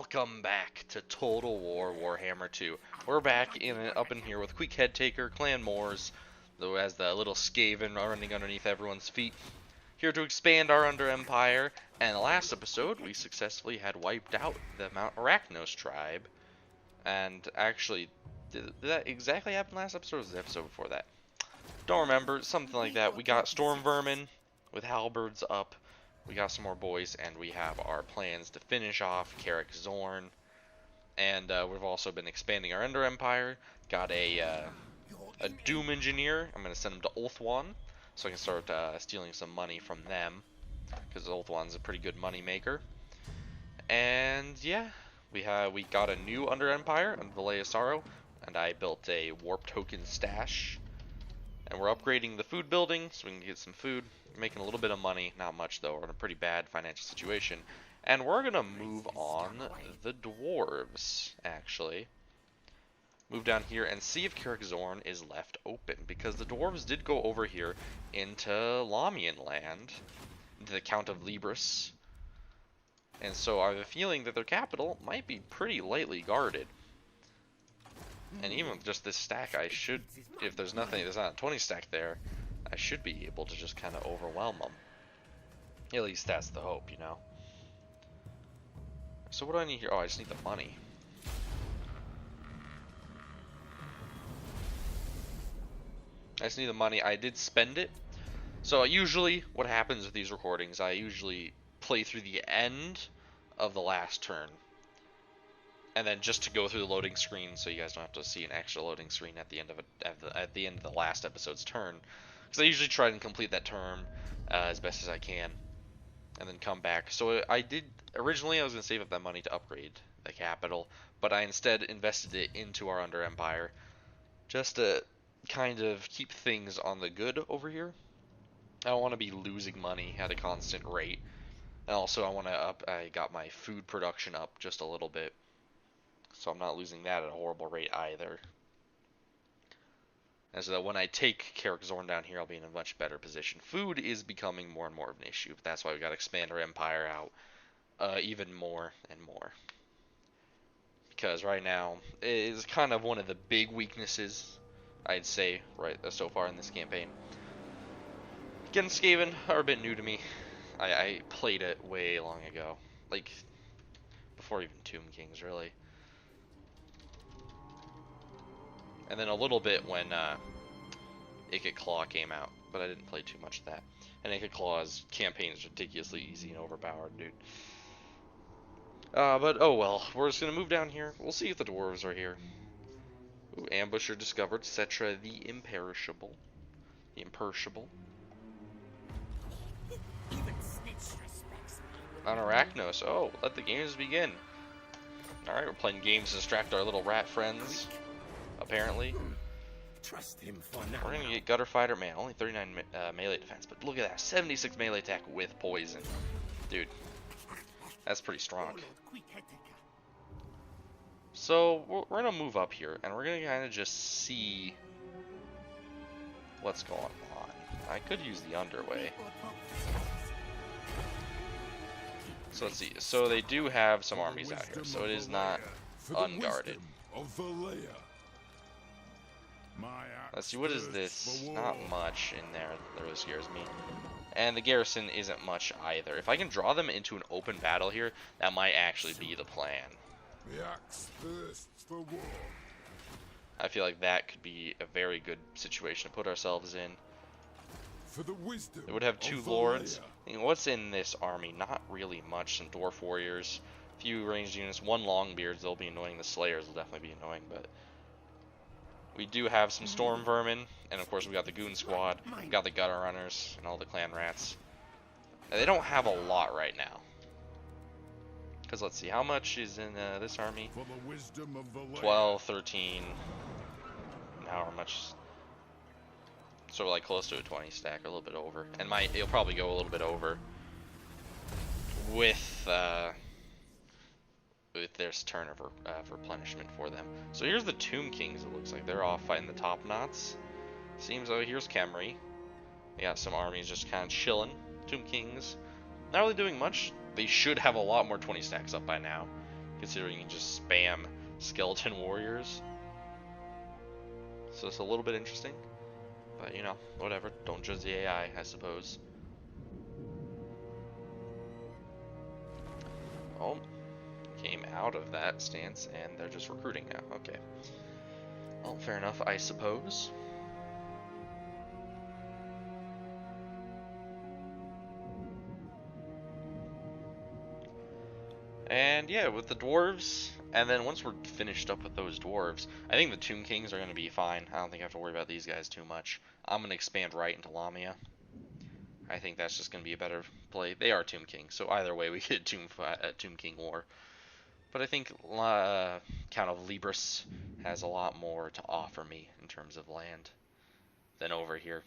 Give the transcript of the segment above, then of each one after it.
Welcome back to Total War Warhammer 2. We're back up in here with Quick Head Taker, Clan Moors, though as the little Skaven running underneath everyone's feet. Here to expand our Under Empire, and last episode we successfully had wiped out the Mount Arachnos tribe. And actually, did that exactly happen last episode, or was it the episode before that? Don't remember, something like that. We got Storm Vermin with halberds up. We got some more boys, and we have our plans to finish off Carrick Zorn. And we've also been expanding our Under Empire. Got a Doom Engineer. I'm going to send him to Ulthuan, so I can start stealing some money from them, because Ulthuan's a pretty good money maker. And yeah, we got a new Under Empire under the Lay of Sorrow, and I built a Warp Token stash. And we're upgrading the food building so we can get some food. We're making a little bit of money, not much though. We're in a pretty bad financial situation. And we're gonna move on the dwarves, actually. Move down here and see if Carrick Zorn is left open, because the dwarves did go over here into Lamian land, into the Count of Libris. And so I have a feeling that their capital might be pretty lightly guarded. And even with just this stack, I should, if there's not a 20 stack there, I should be able to just kind of overwhelm them. At least that's the hope, you know. So what do I need here? Oh, I just need the money. I just need the money. I did spend it. So usually what happens with these recordings, I usually play through the end of the last turn. And then just to go through the loading screen, so you guys don't have to see an extra loading screen at the end of the last episode's turn, because I usually try and complete that turn as best as I can, and then come back. So originally I was gonna save up that money to upgrade the capital, but I instead invested it into our Under Empire, just to kind of keep things on the good over here. I don't want to be losing money at a constant rate, and also I got my food production up just a little bit. So I'm not losing that at a horrible rate either. And so that when I take Carrick Zorn down here, I'll be in a much better position. Food is becoming more and more of an issue. But that's why we got to expand our empire out even more and more. Because right now, it is kind of one of the big weaknesses, I'd say, right so far in this campaign. Again, Skaven are a bit new to me. I played it way long ago. Like, before even Tomb Kings, really. And then a little bit when Ikit Claw came out, but I didn't play too much of that. And Ikit Claw's campaign is ridiculously easy and overpowered, dude. But oh well, we're just gonna move down here. We'll see if the dwarves are here. Ooh, ambusher discovered, Cetra the Imperishable. The Imperishable. On Arachnos. Oh, let the games begin. Alright, we're playing games to distract our little rat friends. Apparently. Trust him for now. We're gonna get Gutter Fighter, man. Only 39 melee defense, but look at that, 76 melee attack with poison, dude. That's pretty strong. So we're gonna move up here, and we're gonna kind of just see what's going on. I could use the underway. So let's see. So they do have some armies out here, so it is not unguarded. Let's see, what is this? Not much in there that really scares me. And the garrison isn't much either. If I can draw them into an open battle here, that might actually be the plan. I feel like that could be a very good situation to put ourselves in. They would have two lords. I mean, what's in this army? Not really much. Some dwarf warriors, a few ranged units, one longbeards. They'll be annoying. The slayers will definitely be annoying, but we do have some storm vermin, and of course we got the goon squad, we got the gutter runners, and all the clan rats. Now, they don't have a lot right now. Because let's see, how much is in this army? 12, 13. How much? So like close to a 20 stack, a little bit over. And it'll probably go a little bit over with there's turn of replenishment for them. So here's the Tomb Kings, it looks like. They're off fighting the top knots. Seems like here's Khemri. We got some armies just kind of chilling. Tomb Kings, not really doing much. They should have a lot more 20 stacks up by now. considering you can just spam skeleton warriors. So it's a little bit interesting. But, you know, whatever. Don't judge the AI, I suppose. Oh, came out of that stance, and they're just recruiting now. Okay. Well, fair enough, I suppose. And yeah, with the dwarves, and then once we're finished up with those dwarves, I think the Tomb Kings are going to be fine. I don't think I have to worry about these guys too much. I'm going to expand right into Lamia. I think that's just going to be a better play. They are Tomb Kings, so either way we get Tomb King War. But I think Count of Libris has a lot more to offer me in terms of land than over here.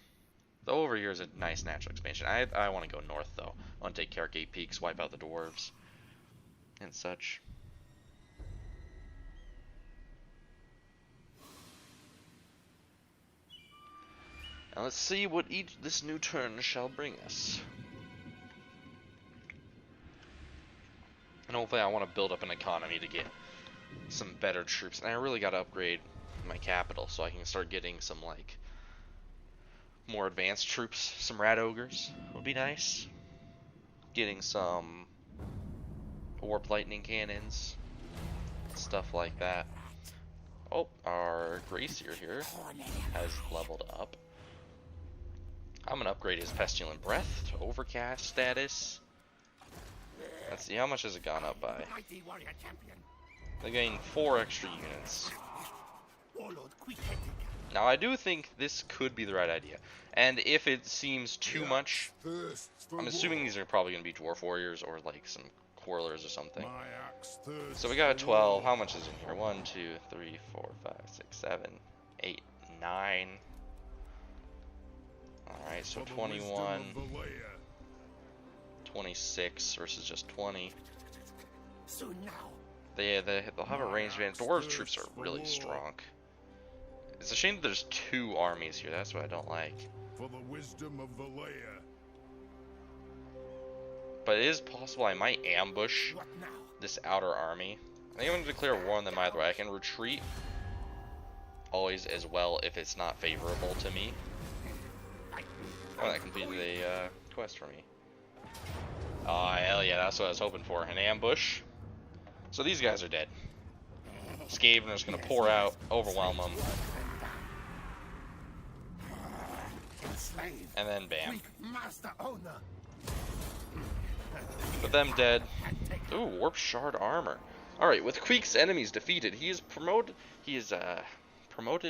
Though over here is a nice natural expansion. I want to go north, though. I want to take Cargate Peaks, wipe out the dwarves, and such. Now let's see what this new turn shall bring us. And hopefully I want to build up an economy to get some better troops. And I really got to upgrade my capital so I can start getting some, like, more advanced troops. Some rat ogres would be nice. Getting some warp lightning cannons, stuff like that. Oh, our Gracier here has leveled up. I'm going to upgrade his Pestilent Breath to Overcast status. Let's see, how much has it gone up by? They're getting 4 extra units. Now, I do think this could be the right idea. And if it seems too much, I'm assuming these are probably going to be Dwarf Warriors or like some Quarrelers or something. So we got 12. How much is in here? 1, 2, 3, 4, 5, 6, 7, 8, 9. Alright, so 21, 26 versus just 20. They'll have a range advantage. Dwarves troops are really strong. It's a shame that there's 2 armies here. That's what I don't like. For the wisdom of Valea. But it is possible I might ambush this outer army. I think I'm going to declare war on them either way. I can retreat always as well if it's not favorable to me. Oh, that completed a quest for me. Oh, hell yeah, that's what I was hoping for. An ambush. So these guys are dead. Skaven's going to pour out, overwhelm them. And then bam. With them dead. Ooh, Warp Shard armor. Alright, with Queek's enemies defeated, he is promoted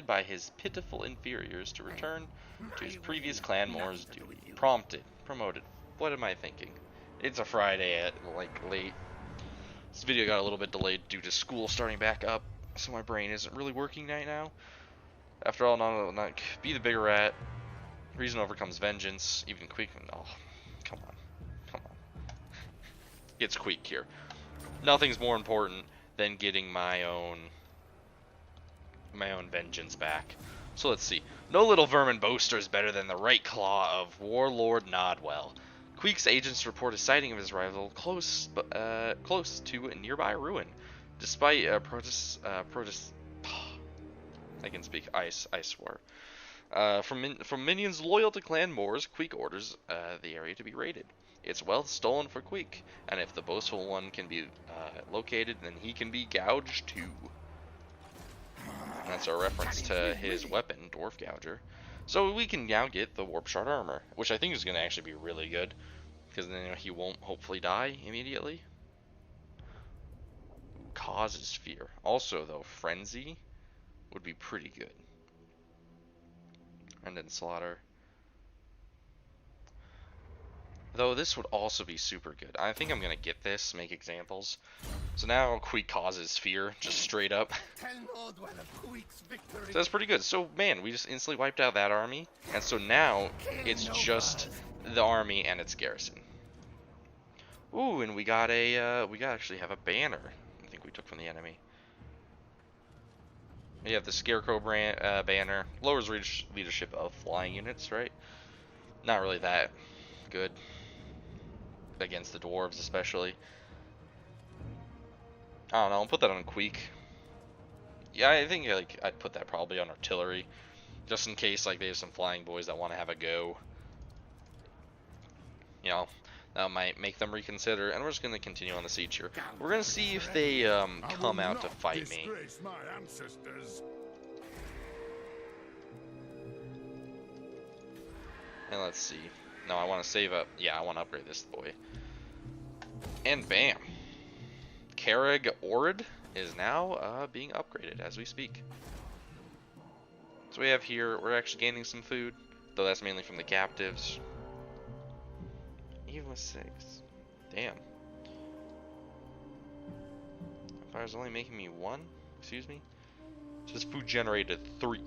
by his pitiful inferiors to return to his previous clan Moor's duty. Promoted. What am I thinking? It's a Friday at like late. This video got a little bit delayed due to school starting back up, so my brain isn't really working right now. After all, not be the bigger rat. Reason overcomes vengeance. Even Queek. Oh, come on. It's Queek here. Nothing's more important than getting my own vengeance back. So let's see. No little vermin boaster is better than the right claw of Warlord Nodwell. Queek's agents report a sighting of his rival close to a nearby ruin. Despite I can speak. I swear. From minions loyal to Clan Moors, Queek orders the area to be raided. Its wealth stolen for Queek, and if the boastful one can be located, then he can be gouged too. And that's a reference to his weapon, Dwarf Gouger. So we can now get the Warp Shard armor, which I think is going to actually be really good, because then he won't hopefully die immediately. Causes fear. Also, though, Frenzy would be pretty good. And then Slaughter. Though this would also be super good. I think I'm going to get this, make examples. So now Queek causes fear, just straight up. So that's pretty good. So man, we just instantly wiped out that army. And so now it's just the army and its garrison. Ooh, and we actually have a banner. I think we took from the enemy. We have the Scarecrow banner. Lowers leadership of flying units, right? Not really that good. Against the dwarves especially. I don't know, I'll put that on Queek. Yeah, I think like I'd put that probably on artillery, just in case like they have some flying boys that want to have a go. You know, that might make them reconsider. And we're just gonna continue on the siege here. We're gonna see if they I come will out to not fight me. disgrace my ancestors. And let's see. No, I want to save up. Yeah, I want to upgrade this boy. And bam, Karag Ord is now being upgraded as we speak. So we have here, we're actually gaining some food, though that's mainly from the captives. Even with 6. Damn. Empire's only making me 1? Excuse me? So this food generated 3.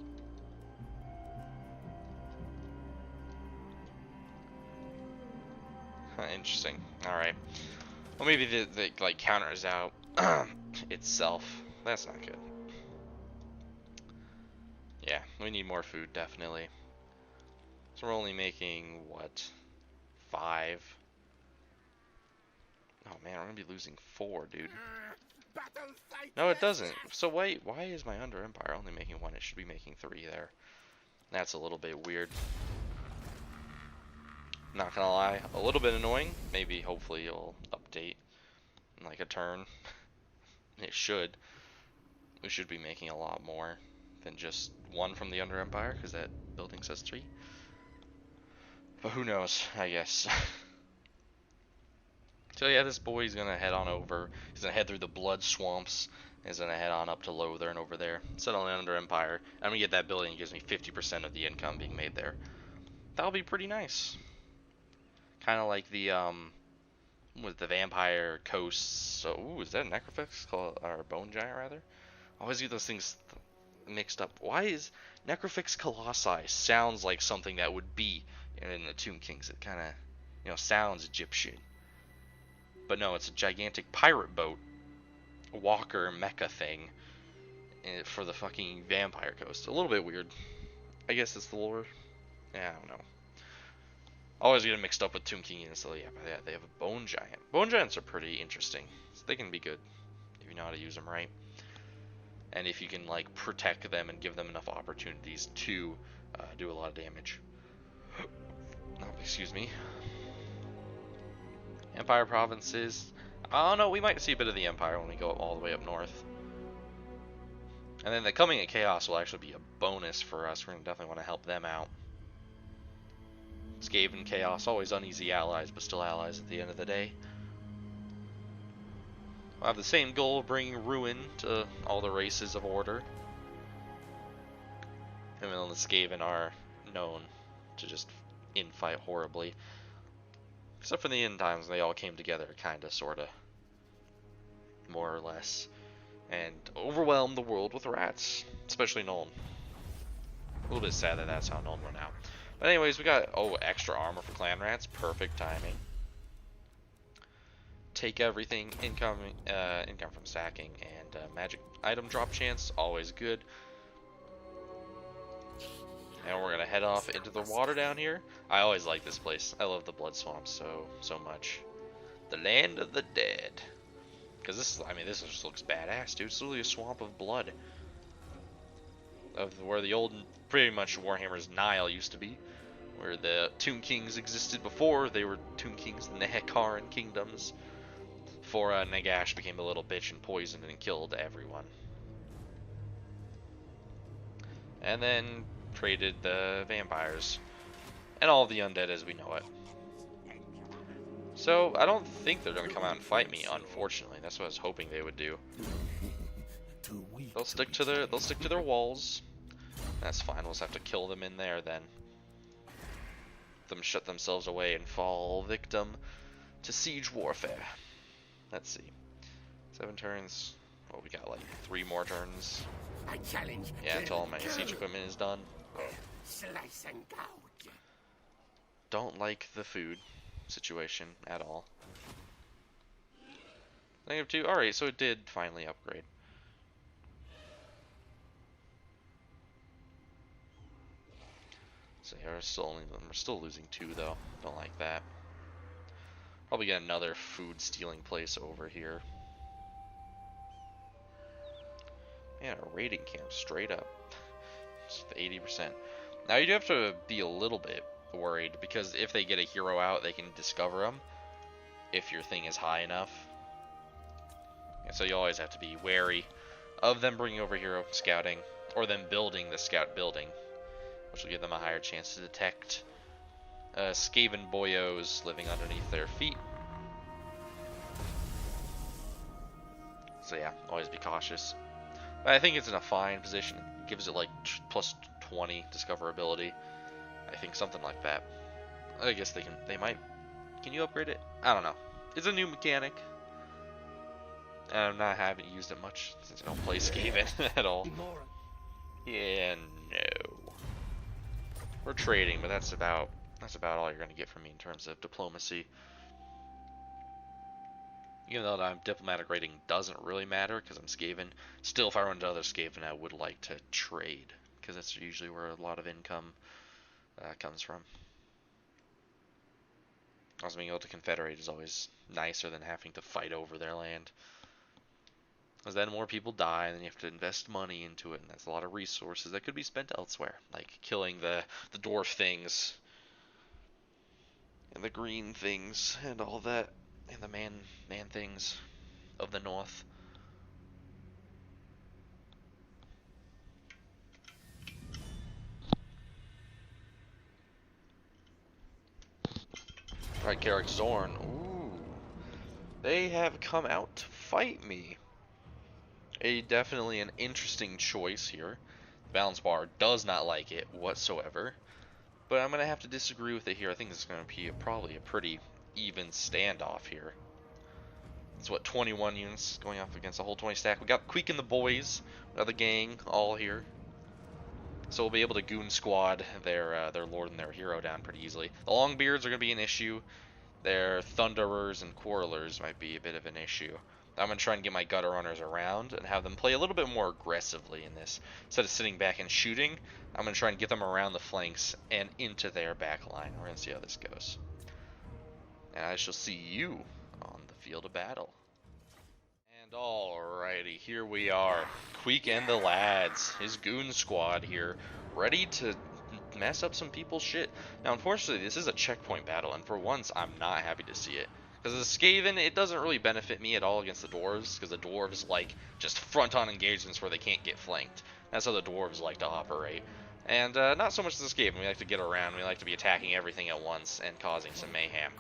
Interesting. Alright. Well, maybe the like counters out itself. That's not good. Yeah, we need more food, definitely. So we're only making, what, 5? Oh man, we're gonna be losing 4, dude. No, it doesn't. So why is my Under Empire only making 1? It should be making 3 there. That's a little bit weird. Not gonna lie, a little bit annoying. Maybe, hopefully, it'll update in like a turn. It should. We should be making a lot more than just 1 from the Under Empire, because that building says 3. But who knows, I guess. So yeah, this boy's gonna head on over. He's gonna head through the blood swamps. He's gonna head on up to Lothar and over there. Settle in Under Empire. I'm gonna get that building. It gives me 50% of the income being made there. That'll be pretty nice. Kind of like the with the vampire coasts. So, ooh, is that a Necrofix or a Bone Giant rather? I always get those things mixed up. Why is Necrofix Colossi sounds like something that would be in the Tomb Kings? It kind of, you know, sounds Egyptian. But no, it's a gigantic pirate boat, walker mecha thing for the fucking vampire coast. A little bit weird. I guess it's the lore. Yeah, I don't know. Always get it mixed up with Tomb King, so yeah, but yeah, they have a Bone Giant. Bone Giants are pretty interesting. So they can be good if you know how to use them right. And if you can like protect them and give them enough opportunities to do a lot of damage. Oh, excuse me. Empire provinces. I don't know, we might see a bit of the Empire when we go all the way up north. And then the coming at Chaos will actually be a bonus for us. We're going to definitely want to help them out. Skaven Chaos, always uneasy allies, but still allies at the end of the day. We'll have the same goal of bringing ruin to all the races of Order. And then the Skaven are known to just infight horribly. Except for the end times, they all came together, kinda, sorta. More or less. And overwhelmed the world with rats. Especially Nuln. A little bit sad that that's how Nuln went out. But anyways, we got, extra armor for clan rats. Perfect timing. Take everything, income from stacking, and magic item drop chance, always good. And we're gonna head off into the water down here. I always like this place. I love the blood swamps so much. The land of the dead. Because this just looks badass, dude. It's literally a swamp of blood. Of where the old, pretty much Warhammer's Nile used to be. Where the Tomb Kings existed before. They were Tomb Kings in the Hekaran kingdoms. Before Nagash became a little bitch and poisoned and killed everyone. And then traded the vampires. And all the undead as we know it. So I don't think they're gonna come out and fight me, unfortunately. That's what I was hoping they would do. They'll stick to their walls. That's fine, we'll just have to kill them in there then. Them shut themselves away and fall victim to siege warfare. Let's see. 7 turns. Oh, we got like 3 more turns. I challenge. Yeah, until all my siege equipment is done. Slice and gouge. Don't like the food situation at all. -2. Alright, so it did finally upgrade. So yeah, we're still losing 2 though. Don't like that. Probably get another food stealing place over here. Man, a raiding camp straight up. Just 80%. Now you do have to be a little bit worried because if they get a hero out, they can discover them if your thing is high enough. And so you always have to be wary of them bringing over hero scouting or them building the scout building, which will give them a higher chance to detect Skaven boyos living underneath their feet. So yeah, always be cautious. But I think it's in a fine position. It gives it like plus 20 discoverability. I think something like that. I guess they might. Can you upgrade it? I don't know. It's a new mechanic. And I haven't used it much since I don't play Skaven at all. Yeah, no. We're trading, but that's about all you're gonna get from me in terms of diplomacy. Even though that diplomatic rating doesn't really matter because I'm Skaven, still if I run into other Skaven, I would like to trade because that's usually where a lot of income comes from. Also, being able to confederate is always nicer than having to fight over their land. Because then more people die, and then you have to invest money into it, and that's a lot of resources that could be spent elsewhere, like killing the dwarf things, and the green things, and all that, and the man things of the north. Alright, Carrick Zorn. Ooh. They have come out to fight me. Definitely an interesting choice here. Balance bar does not like it whatsoever. But I'm going to have to disagree with it here. I think this is going to be probably a pretty even standoff here. It's what, 21 units going off against a whole 20 stack. We got Queek and the boys, the gang, all here. So we'll be able to goon squad their lord and their hero down pretty easily. The Longbeards are going to be an issue. Their Thunderers and Quarrelers might be a bit of an issue. I'm going to try and get my gutter runners around and have them play a little bit more aggressively in this. Instead of sitting back and shooting, I'm going to try and get them around the flanks and into their back line. We're going to see how this goes. And I shall see you on the field of battle. And alrighty, here we are. Queek and the lads, his goon squad here, ready to mess up some people's shit. Now, unfortunately, this is a checkpoint battle, and for once, I'm not happy to see it. Because as a Skaven, it doesn't really benefit me at all against the dwarves, because the dwarves like just front-on engagements where they can't get flanked. That's how the dwarves like to operate. And not so much as a Skaven, we like to get around, we like to be attacking everything at once and causing some mayhem.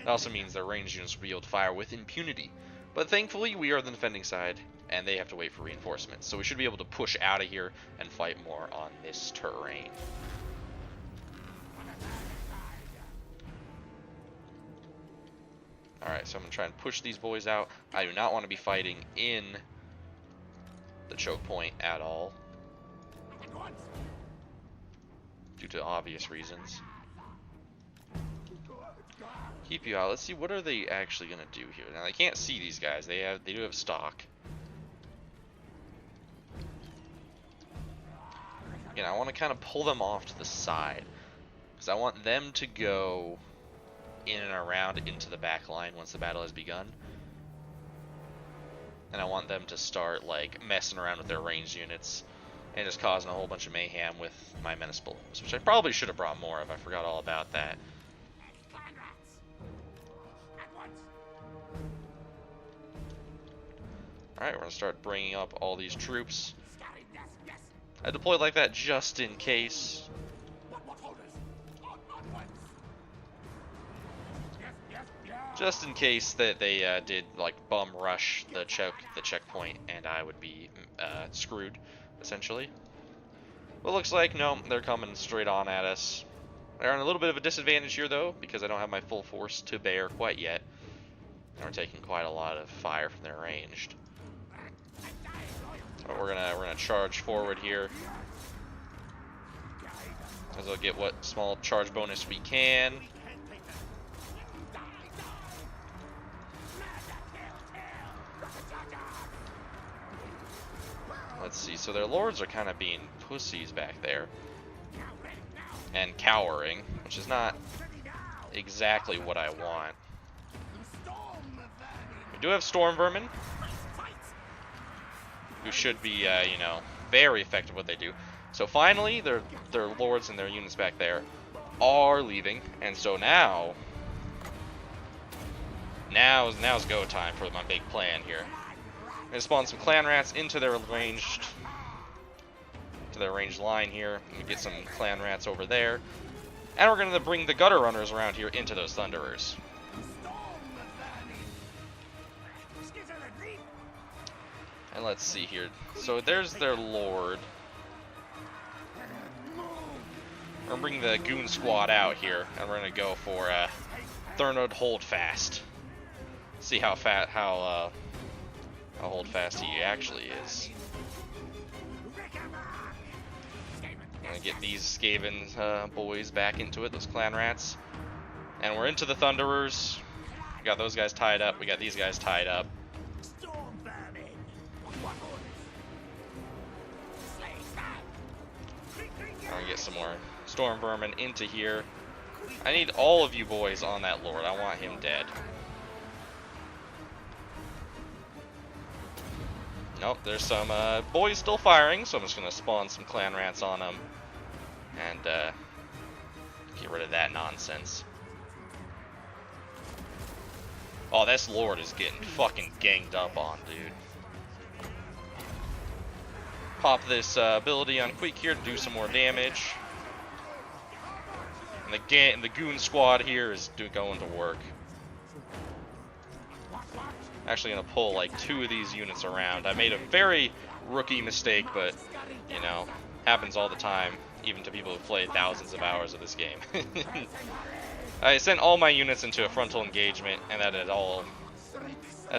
It also means their ranged units will be able to fire with impunity. But thankfully, we are the defending side, and they have to wait for reinforcements. So we should be able to push out of here and fight more on this terrain. Alright, so I'm going to try and push these boys out. I do not want to be fighting in the choke point at all, due to obvious reasons. Keep you out. Let's see, what are they actually going to do here? Now, I can't see these guys. They do have stock. Again, I want to kind of pull them off to the side, because I want them to go in and around into the back line once the battle has begun. And I want them to start like messing around with their ranged units and just causing a whole bunch of mayhem with my menace balloons, which I probably should have brought more of. I forgot all about that. Alright, we're going to start bringing up all these troops. I deployed like that just in case. Just in case that they did like bum rush the checkpoint and I would be screwed, essentially. Well, looks like no, they're coming straight on at us. They're on a little bit of a disadvantage here though, because I don't have my full force to bear quite yet. And we're taking quite a lot of fire from their ranged. So we're gonna charge forward here, as we'll get what small charge bonus we can. Let's see, so their lords are kind of being pussies back there. And cowering, which is not exactly what I want. We do have storm vermin. who should be, you know, very effective at what they do. So finally, their lords and their units back there are leaving, and so now's go time for my big plan here. I'm gonna spawn some clan rats into their ranged line here. And get some clan rats over there, and we're gonna bring the gutter runners around here into those thunderers. And let's see here. So there's their lord. We're gonna bring the goon squad out here, and we're gonna go for Thurnod Holdfast. See how holdfast he actually is. I'm gonna get these Skaven boys back into it, those clan rats, and we're into the Thunderers. We got those guys tied up. We got these guys tied up. I'm gonna get some more Storm Vermin into here. I need all of you boys on that lord. I want him dead. Nope, there's some boys still firing, so I'm just gonna spawn some clan rats on them and get rid of that nonsense. Oh, this lord is getting fucking ganged up on, dude. Pop this ability on Queek here to do some more damage. And the goon squad here is going to work. Actually gonna pull like 2 of these units around. I made a very rookie mistake, but you know, happens all the time, even to people who played thousands of hours of this game. I sent all my units into a frontal engagement, and that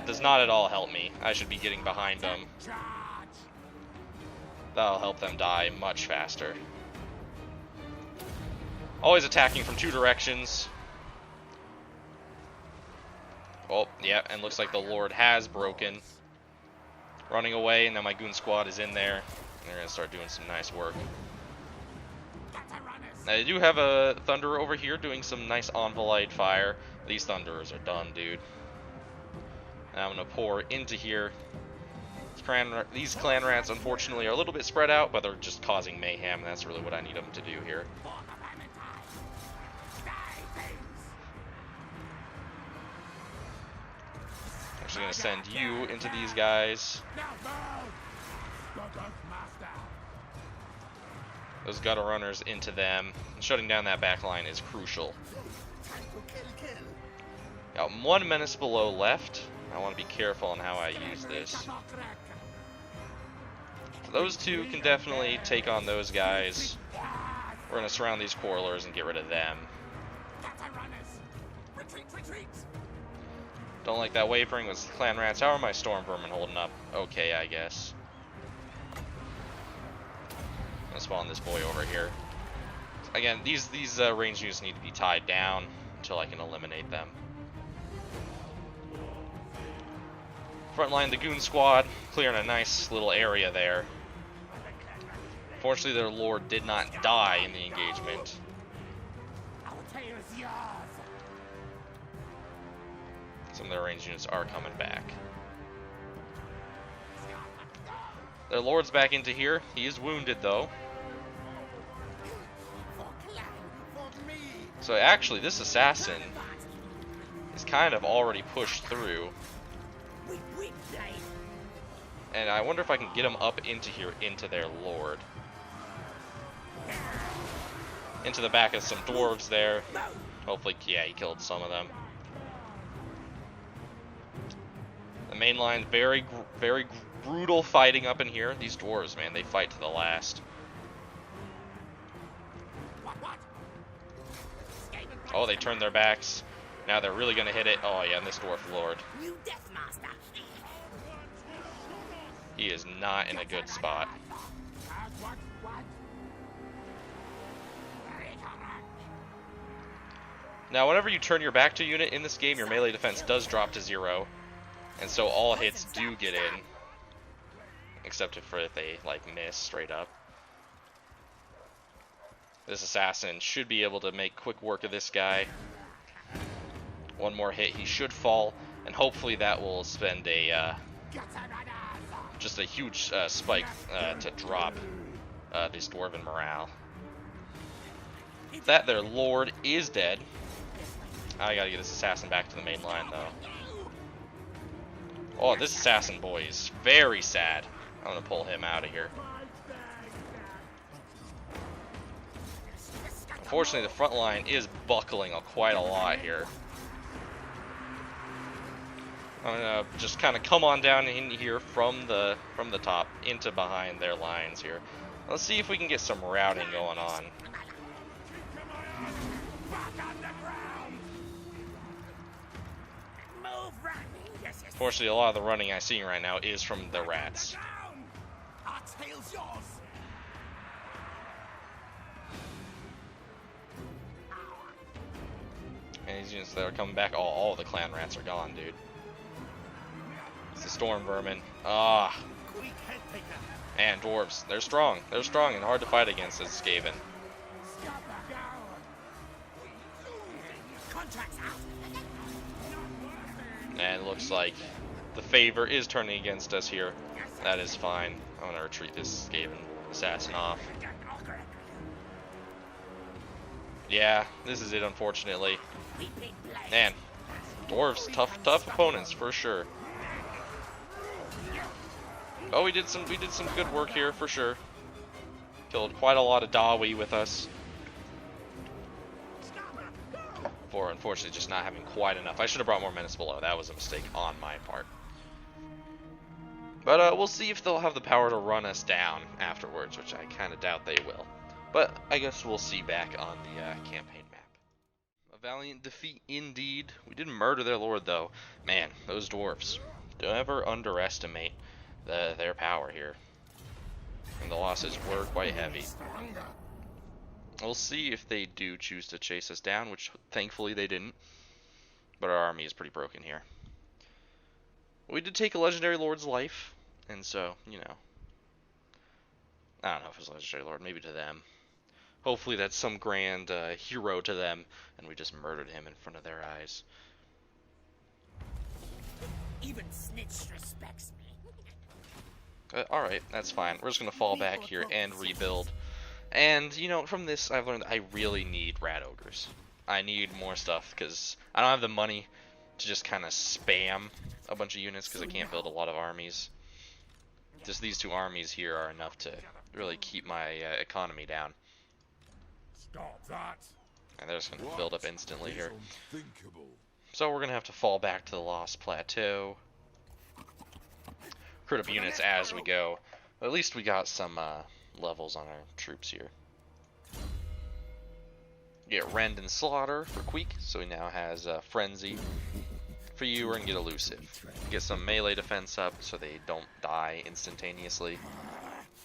does not at all help me. I should be getting behind them. That'll help them die much faster. Always attacking from 2 directions. Oh, yeah, and looks like the Lord has broken. Running away, and now my goon squad is in there. And they're going to start doing some nice work. Now, I do have a Thunderer over here doing some nice Envolite fire. These Thunderers are done, dude. Now I'm going to pour into here. These clan rats, unfortunately, are a little bit spread out, but they're just causing mayhem. That's really what I need them to do here. Actually going to send you into these guys. Those gutter runners into them. And shutting down that back line is crucial. Got 1 menace below left. I want to be careful on how I use this. So those 2 can definitely take on those guys. We're going to surround these quarrelers and get rid of them. Don't like that wavering with clan rats. How are my storm vermin holding up? Okay, I guess. I'm gonna spawn this boy over here. Again, these ranged units need to be tied down until I can eliminate them. Frontline the goon squad, clearing a nice little area there. Fortunately, their lord did not die in the engagement. Some of their ranged units are coming back. Their lord's back into here. He is wounded, though. So actually, this assassin is kind of already pushed through. And I wonder if I can get him up into here, into their lord. Into the back of some dwarves there. Hopefully, yeah, he killed some of them. The main line, very brutal fighting up in here. These dwarves, man, they fight to the last. Oh, they turned their backs. Now they're really gonna hit it. Oh yeah, and this dwarf lord. He is not in a good spot. Now, whenever you turn your back to a unit in this game, your melee defense does drop to 0. And so all hits do get in. Except if they, like, miss straight up. This assassin should be able to make quick work of this guy. 1 more hit, he should fall. And hopefully that will spend a just a huge spike to drop this dwarven morale. That their lord is dead. I gotta get this assassin back to the main line though. Oh, this assassin boy is very sad. I'm gonna pull him out of here. Unfortunately, the front line is buckling quite a lot here. I'm gonna just kind of come on down in here from the top into behind their lines here. Let's see if we can get some routing going on. Fortunately, a lot of the running I see right now is from the rats. And these units that are coming back, all the clan rats are gone, dude. It's the storm vermin. Ah. And dwarves, they're strong. They're strong and hard to fight against as Skaven. And it looks like the favor is turning against us here. That is fine. I'm gonna retreat this Skaven assassin off. Yeah, this is it, unfortunately. Man, dwarves, tough opponents for sure. Oh, we did some good work here for sure. Killed quite a lot of Dawi with us. For unfortunately just not having quite enough. I should have brought more menace below. That was a mistake on my part. But we'll see if they'll have the power to run us down afterwards, which I kind of doubt they will. But I guess we'll see back on the campaign map. A valiant defeat indeed. We didn't murder their lord though. Man, those dwarves. Don't ever underestimate their power here. And the losses were quite heavy. We'll see if they do choose to chase us down, which thankfully they didn't. But our army is pretty broken here. We did take a legendary lord's life, and so, you know. I don't know if it was a legendary lord, maybe to them. Hopefully that's some grand hero to them, and we just murdered him in front of their eyes. Even Snitch respects me. Alright, that's fine. We're just going to fall back here and rebuild. And, you know, from this, I've learned that I really need rat ogres. I need more stuff, because I don't have the money to just kind of spam a bunch of units, because I can't build a lot of armies. Just these two armies here are enough to really keep my economy down. Stop that. And they're just going to build up instantly here. So we're going to have to fall back to the Lost Plateau. Recruit up units as we go. But at least we got some levels on our troops here. Get Rend and Slaughter for Queek, so he now has Frenzy for you. We're going to get Elusive. Get some melee defense up so they don't die instantaneously.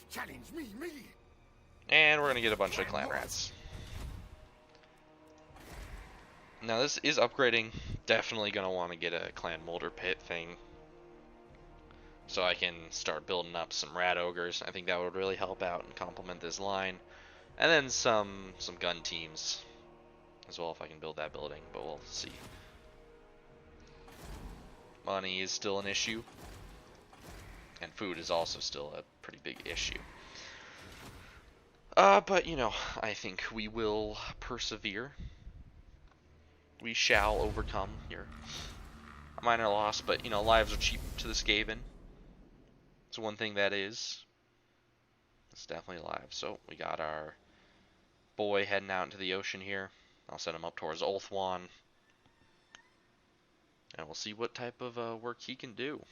Challenge me. And we're going to get a bunch of clan rats. Now this is upgrading. Definitely going to want to get a clan Molder Pit thing, so I can start building up some rat ogres. I think that would really help out and complement this line. And then some gun teams as well if I can build that building, but we'll see. Money is still an issue. And food is also still a pretty big issue. But you know, I think we will persevere. We shall overcome here. A minor loss, but you know, lives are cheap to the Skaven. It's one thing that is. It's definitely alive. So we got our boy heading out into the ocean here. I'll send him up towards Ulthuan. And we'll see what type of work he can do.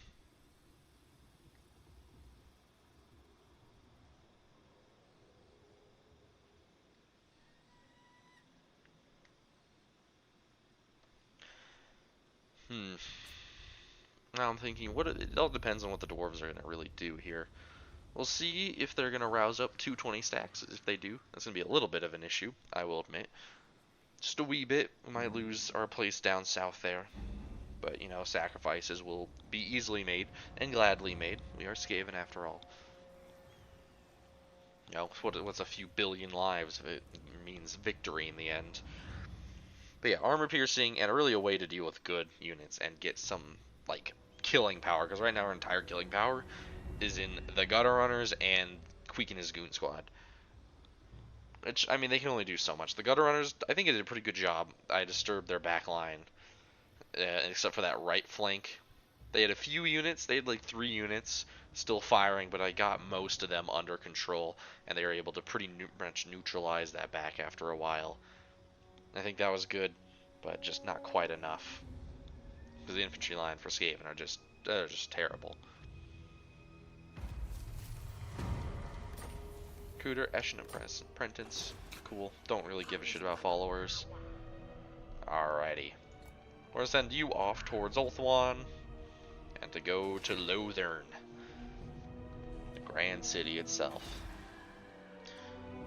Now I'm thinking, it all depends on what the dwarves are going to really do here. We'll see if they're going to rouse up 220 stacks. If they do, that's going to be a little bit of an issue, I will admit. Just a wee bit. We might lose our place down south there. But, you know, sacrifices will be easily made and gladly made. We are Skaven after all. You know, what's a few billion lives if it means victory in the end. But yeah, armor piercing and really a way to deal with good units and get some, like, killing power. Because right now our entire killing power is in the Gutter Runners and Queek and his Goon Squad. Which, I mean, they can only do so much. The Gutter Runners, I think, did a pretty good job. I disturbed their back line, except for that right flank. They had a few units. They had like 3 units still firing, but I got most of them under control, and they were able to pretty much neutralize that back after a while. I think that was good, but just not quite enough. Because the infantry line for Skaven are just terrible. Cooter, Eshin, and Prentice. Cool. Don't really give a shit about followers. Alrighty. We're gonna send you off towards Ulthuan and to go to Lothern, the grand city itself.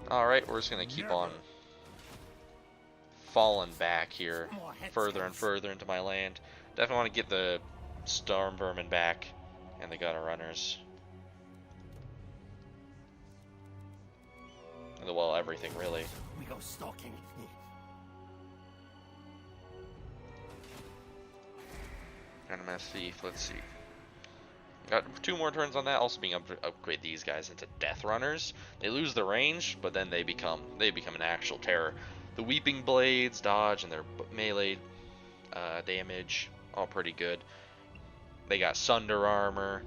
Alright, we're just gonna keep on falling back here further and further into my land. Definitely want to get the Storm Vermin back and the Gutter Runners. Well, everything really. We go stalking. Animath Thief, let's see. Got 2 more turns on that. Also being able to upgrade these guys into Death Runners. They lose the range, but then they become an actual terror. The Weeping Blades, dodge, and their melee damage, all pretty good. They got Sunder Armor.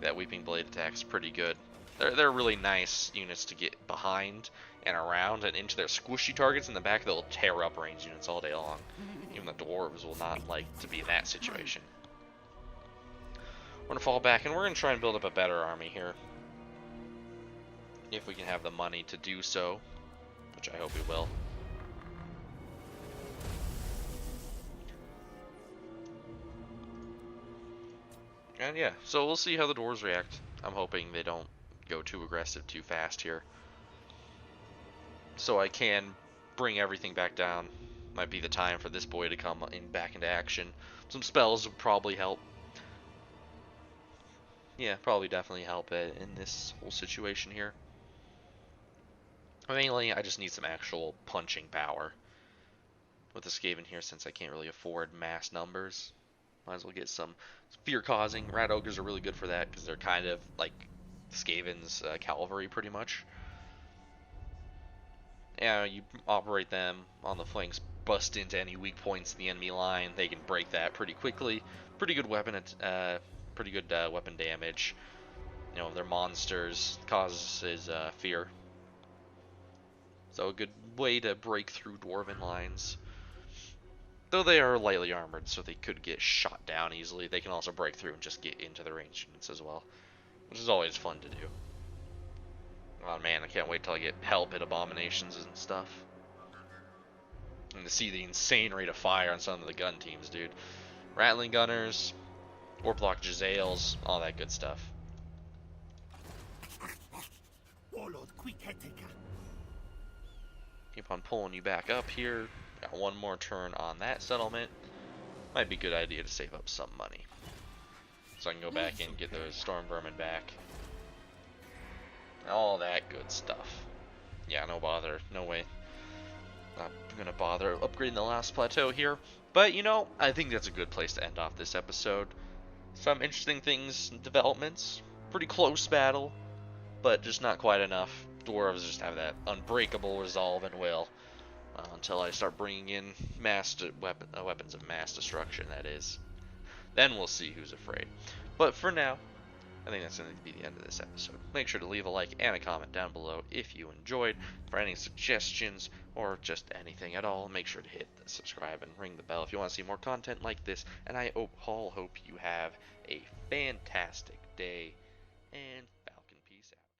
That Weeping Blade attack's pretty good. They're really nice units to get behind and around and into their squishy targets in the back. They'll tear up range units all day long. Even the dwarves will not like to be in that situation. We're gonna fall back and we're gonna try and build up a better army here, if we can have the money to do so, which I hope we will. And yeah, so we'll see how the dwarves react. I'm hoping they don't go too aggressive too fast here, so I can bring everything back down. Might be the time for this boy to come back into action. Some spells would probably help. Yeah, probably definitely help in this whole situation here. Mainly, I just need some actual punching power with the Skaven here, since I can't really afford mass numbers. Might as well get some fear causing. Rat Ogres are really good for that because they're kind of like Skaven's cavalry pretty much. Yeah, you operate them on the flanks, bust into any weak points in the enemy line. They can break that pretty quickly. Pretty good weapon, weapon damage. You know, they're monsters, causes fear. So a good way to break through dwarven lines. Though they are lightly armored, so they could get shot down easily. They can also break through and just get into the ranged units as well, which is always fun to do. Oh man, I can't wait till I get help at abominations and stuff. And to see the insane rate of fire on some of the gun teams, dude. Rattling gunners, Warplock Jezzails, all that good stuff. Warlord, quick head taker. Keep on pulling you back up here. Got 1 more turn on that settlement. Might be a good idea to save up some money, so I can go back and get those Storm Vermin back. All that good stuff. Yeah, no bother. No way. Not gonna bother upgrading the last plateau here. But, you know, I think that's a good place to end off this episode. Some interesting things, developments. Pretty close battle, but just not quite enough. Dwarves just have that unbreakable resolve and will. Until I start bringing in weapons of mass destruction, that is. Then we'll see who's afraid. But for now, I think that's going to be the end of this episode. Make sure to leave a like and a comment down below if you enjoyed. For any suggestions or just anything at all, make sure to hit the subscribe and ring the bell if you want to see more content like this. And I all hope you have a fantastic day, and